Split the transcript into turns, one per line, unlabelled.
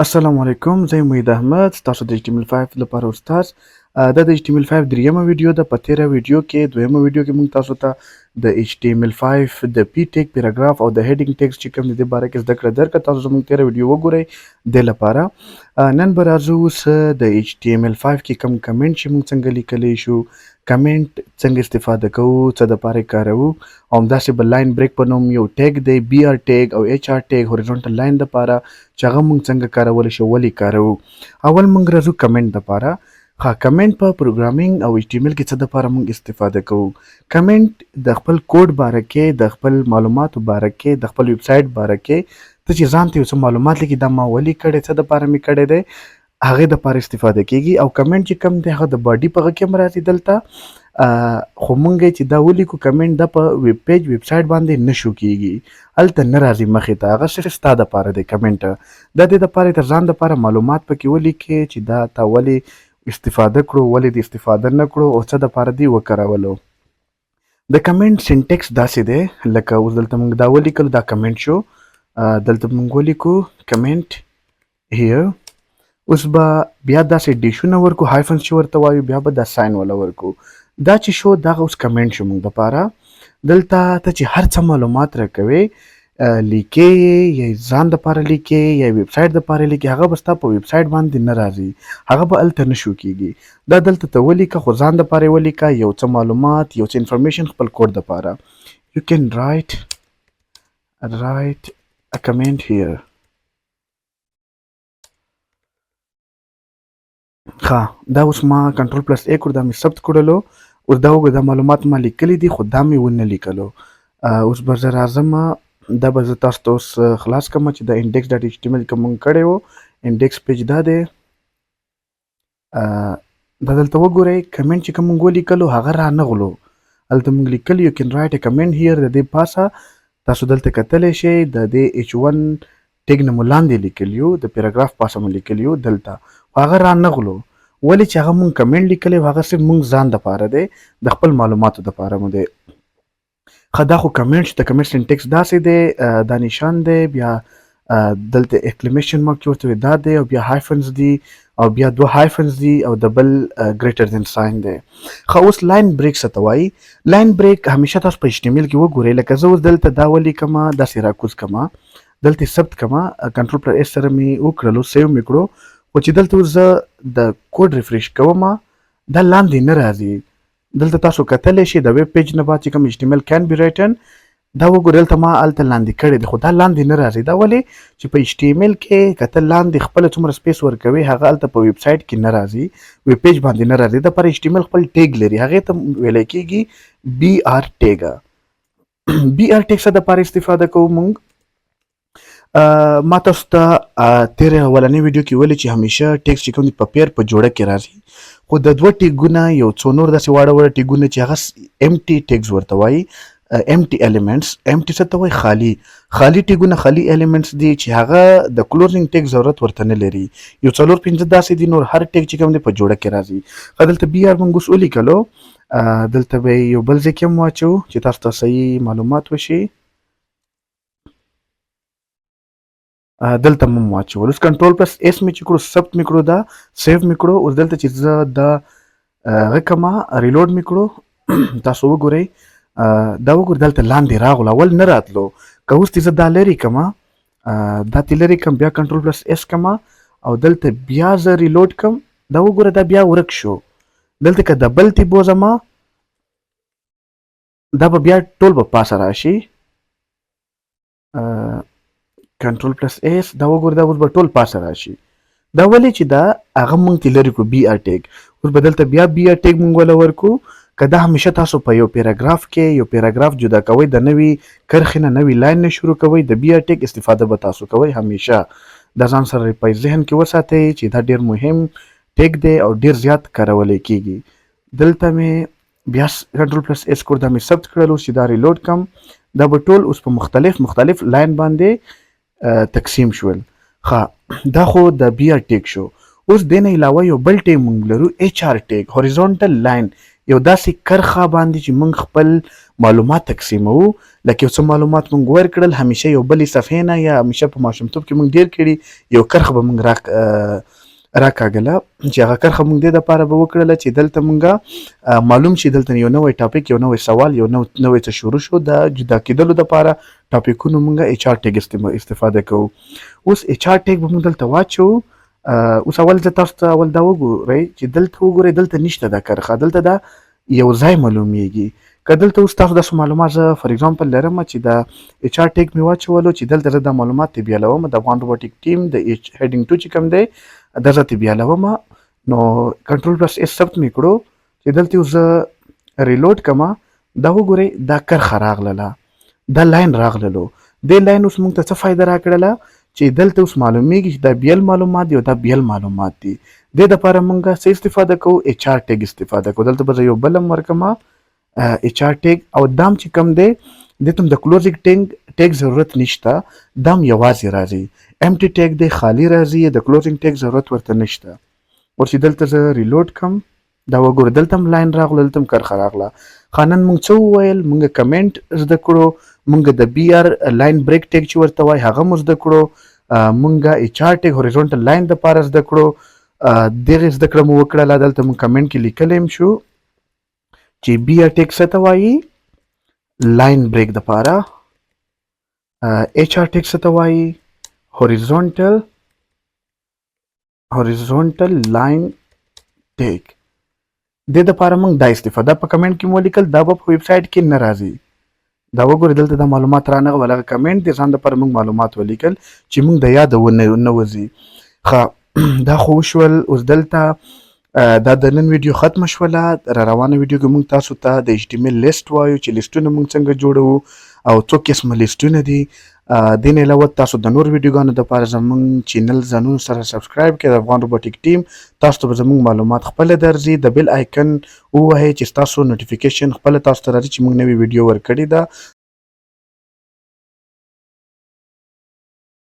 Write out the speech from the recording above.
السلام علیکم، زه یم محید احمد، ستاسو د HTML5 لپاره استاد. دا د HTML5 دریمه ویډیو ده. په تیره ویډیو کې دویمه ویډیو کې موږ تاسو ته د HTML5 د پی ټیګ، پیراګراف او د هیډینګ ټیګز چې کوم دي د باره کې زده کړه درکړه. تاسو زموږ تیره ویډیو وګورئ د لپاره. نن به راځو اوس د HTML5 کې کوم کمنټ چې موږ څنګه لیکلی شو، کمنټ څنګه استفاده کوو، څه دپاره یې کاروو، او همداسې به لاین بریک په نوم یو ټیګ دی، بي آر ټیګ او ایچ آر ټیګ هوریزونټل لاین دپاره چې هغه موږ څنګه کارولی شو، ولې کاروو. اول موږ راځو کمنټ دپاره. کمنټ په پروګرامینګ او HTML کې څه دپاره موږ استفاده کوو. کمنټ د خپل کوډ باره کې، د خپل معلوماتو باره کې، د خپل ویب سایټ باره کې ته چې ځان ته یو څه معلومات لیکي، دا ما ولې کړی، څه دپاره مې کړی دی، هغې دپاره استفاده کیږي. او کمنټ چې کوم دی هغه د باډي په غږ کې هم راځي دلته، خو موږ یې چې دا ولیکو کمنټ دا په ویب پیج، ویب سایټ باندې نه شو کیږي، هلته نه راځي مخې ته، هغه صرف ستا دپاره دی کمنټ. دا دې دپاره تر ځان دپاره معلومات پکې ولیکې چې دا تا ولې استفاده کړو، ولې دې استفاده نه کړو، او څه دپاره دې وکارولو. د کمنټ سینټیکس داسې دی لکه اوس دلته موږ دا ولیکلو، دا کمنټ شو. دلته موږ ولیکو کمنټ هیر. اوس به بیا داسې ډیشونه ورکو، هایفنس چې ورته وایو، بیا به دا ساین ولا ورکو. دا چې شو دغه اوس کمنټ شو موږ دپاره. دلته ته چې هر څه معلومات راکوې، لیکې یې یا ځان دپاره لیکې یا ویب سایټ دپاره لیکې، هغه به ستا په ویب سایټ باندې نه راځي، هغه به هلته نه شو کیږي. دا دلته ته ولیکه، خو ځان دپاره یې ولیکه، یو څه معلومات، یو څه انفارمیشن خپل کوډ دپاره. You can write a comment here. دا اوس ما کنټرول پلس A کړو، دا مې ثبت کړلو. اوس دا وګوره، دا معلومات ما لیکلي دي، خو دا مې ونه لیکلو. اوس به زه راځم، دا به زه تاسو ته اوس خلاص کړم چې د انډیکس ډاټ HTML کوم موږ کړی و، انډیکس پیج دا دی. دا دلته وګورئ، کمنټ چې کوم موږ ولیکلو هغه رانغلو. هلته موږ لیکلي you can write a comment here. د دې پاسه تاسو دلته کتلی شئ، د دې H1 ټیګ نه مو لاندې لیکلي یو، د پیراګراف پاسه مو لیکلي یو دلته، خو هغه رانغلو. ولې چې هغه موږ کمنټ لیکلی و، هغه صرف موږ ځان دپاره دی، د خپل معلوماتو دپاره مو دی. دا خو کمنټ چې د کمنټ سینټیکس داسې دی، دا نشان دی، بیا دلته اکسکلیمیشن مارک چې ورته وایي دا دی، او بیا هایفنز دي، او بیا دوه هایفنز دي، او د بل ګریټر دین ساین دی. اوس لاین بریک څه ته وایي. لاین بریک همیشه تاسو په HTML کې وګورئ، لکه زه اوس دلته دا ولیکمه، داسې راکوز کمه، دلته ثبت کمه، کنټرول پر S سره مې وکړلو، سیو مې کړو، خو چې دلته اوس زه د کوډ ریفریش کوم، دا لاندې نه راځي. دلته تاسو کتلی شئ د ویب پیج نه بعد چې کوم HTML can be written، دا وګورئ دلته ما هلته لاندې کړی دی، خو دا لاندې نه راځي. دا ولې چې په HTML کې که ته لاندې خپله څومره سپیس ورکوې، هغه هلته په ویب سایټ کې نه راځي، ویب پیج باندې نه راځي. د پر HTML خپل ټیګ لري، هغې ته ویلی کېږي بي آر ټیګ. بي آر ټیګ څه دپاره استفاده کوو موږ؟ ما تاسو ته تېره اولنۍ ویډیو کې ویلي چې همیشه ټیګس چې کوم دي په پیر په جوړه کې راځي، خو د دوه ټیګونه، یو څو نور داسې واړه واړه ټیګونه چې هغه امټي ټیګز ورته وایي، امټي ایلیمنټس. امټي څه ته وایي؟ خالي. خالي ټیګونه، خالي ایلیمنټس دي چې هغه د کلوزینګ ټیګ ضرورت ورته نه لري. یو څلور پنځه داسې دي، نور هر ټیګ چې کوم دی په جوړه کې راځي. دلته بي آر موږ اوس ولیکلو، دلته به یو بل ځای کې هم واچو چې تاسو ته صحیح معلومات وشي. دلته مو واچول. اوس کنټرول پلس S مې چې کړو، ثبت مې کړو، دا سیو مې کړو. اوس دلته چې زه دا هغه کمه ریلوډ مې کړو، تاسو وګورئ، دا وګورئ دلته لاندې راغلو، اول نه راتلو. که اوس زه دا لرې کمه، دا ترې لرې کم، بیا کنټرول پلس S کمه، او دلته بیا زه ریلوډ کم، دا وګوره دا بیا ورک شو. دلته که د بل تی بوځمه، دا به بیا ټول به پاسه راشي. کنټرول پلس S، دا وګوره دا اوس به ټول پاسه راشي. دا ولې چې دا هغه موږ ترې لرې کړو بي آر ټیګ. اوس به دلته بیا بي آر ټیګ موږ وله ورکړو. که دا همیشه تاسو په یو پیراګراف کې یو پیراګراف جدا کوئ، د نوي کرښې نه نوي لاین نه شروع کوئ، د بي آر ټیګ استفاده به تاسو کوئ همیشه. دا ځان سره په ذهن کې وساتئ چې دا ډېر مهم ټیګ دی او ډېر زیات کارولی کېږي. دلته مې بیا کنټرول پلس S کړو، دا مې ثبت کړل. اوس چې دا ریلوډ کم، دا به ټول اوس په مختلف لاین باندې تقسیم شول. دا خو د بي آر ټیګ شو. اوس دې نه علاوه یو بل ټیګ موږ لرو، ایچ آر ټیګ، هوریزونټل لاین، یو داسې کرښه باندې چې موږ خپل معلومات تقسیمو. لکه یو څه معلومات موږ ورکړل، همیشه یو بلې صفحې نه یا همیشه په ماشومتوب کې موږ ډېر کړي یو کرښه به موږ راکاږله چې هغه کرښه موږ دې دپاره به وکړله چې دلته موږ معلوم شي دلته یو نوی ټاپک، یو نوی سوال، یو نوی څه شروع شو. د جدا کېدلو دپاره ټاپکونو موږ ایچ آر ټیګ استفاده کوو. اوس ایچ آر ټیګ به موږ دلته واچوو. اوس اول زه تاسو ته اول دا وګورئ چې دلته وګورئ، دلته نشته دا کرښه، دلته دا یو ځای معلومیږي. که دلته اوس تاسو داسې معلومات زه فار اګزامپل لرم چې دا ایچ آر ټیګ مې واچولو چې دلته زه دا معلومات ته بیالوم، د افغان روبوټیک ټیم د هیډینګ 2 چې کوم دی دا زه ته بیالوم. نو کنټرول پلس اس ثبت مې کړو چې دلته اوس زه ریلوډ کما، دا وګورئ دا کرښه راغله، دا لاین راغللو. دې لاین اوس موږ ته څه فایده راکړله چې دلته اوس معلومیږي چې دا بیل معلومات دي او دا بیل معلومات دي. دې دپاره موږ څه استفاده کوو؟ ایچ آر ټیګ استفاده کوو. دلته به زه یو بل هم ورکړم ایچ آر ټیګ، او دام چې کوم دی دې ته هم د کلوزینګ ټیګ ضرورت نشته، دام یوازې راځي. امټي ټیګ دی خالی راځي، د کلوزینګ ټیګ ضرورت ورته نشته. او چې دلته زه ریلوډ کم، دا وګوره دلته هم لاین راغله، دلته هم کرښه راغله. نن موږ څه وویل؟ موږ کمنټ زده کړو، موږ د بي آر لاین بریک ټیګ چې ورته وایي هغه مو زده کړو، موږ ایچ آر ټیګ هوریزونټل لاین دپاره زده کړو. دغې زده کړه مو وکړله. دلته موږ کمنټ کې لیکلی هم شو چې بي آر ټیګ څه ته وایي؟ لاین بریک دپاره. ایچ آر ټیګ څه ته وایي؟ هوریزونټل لاین ټیګ. دې دپاره موږ دا استفاده په کمنټ کې مو لیکل، دا به په ویب سایټ کې نه راځي. دا وګورئ دلته دا معلومات رانغلل، هغه کمنټ د ځان دپاره موږ معلومات ولیکل چې موږ د یاده نه وځي. ښه دا خو وشول. اوس دلته دا د نن ویډیو ختمه شوله. را روانه ویډیو کې موږ تاسو ته د ایچ ټي ایم ایل لیست وایو چې لیستونه موږ څنګه جوړوو او څو قسمه لیستونه دي. دې نه علاوه تاسو د نور ویډیوګانو دپاره زموږ چینل ځانونو سره سبسکرایب کړئ. د افغان روبوټیک ټیم تاسو ته به زموږ معلومات خپله درځي. د بیل آیکن ووهئ چې ستاسو نوټیفیکیشن خپله تاسو ته راځي چې موږ نوې ویډیو ورکړې ده.